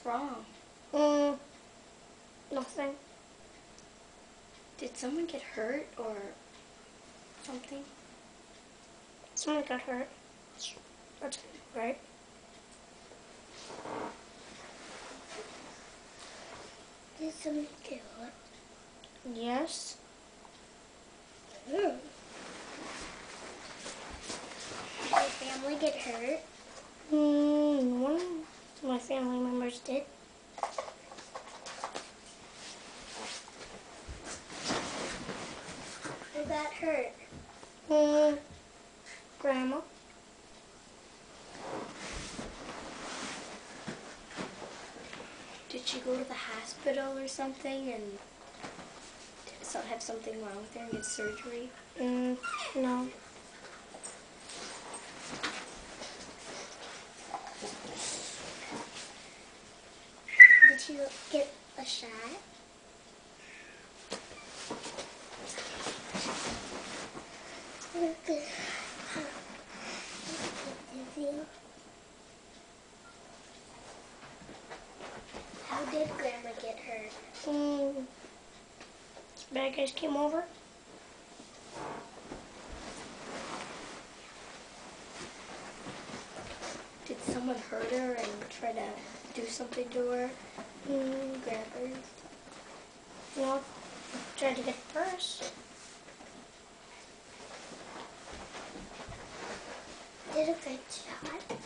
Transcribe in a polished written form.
What's wrong? Nothing. Did someone get hurt or something? Someone got hurt. That's right. Did someone get hurt? Yes. Did your family get hurt? One of my family members did. Who got hurt? Grandma. Did she go to the hospital or something and have something wrong with her and get surgery? No. Did she get a shot? How did Grandma get hurt? Bad guys came over. Did someone hurt her and try to do something to her? Grab her and stuff? No. Tried to get the purse. Did a good shot?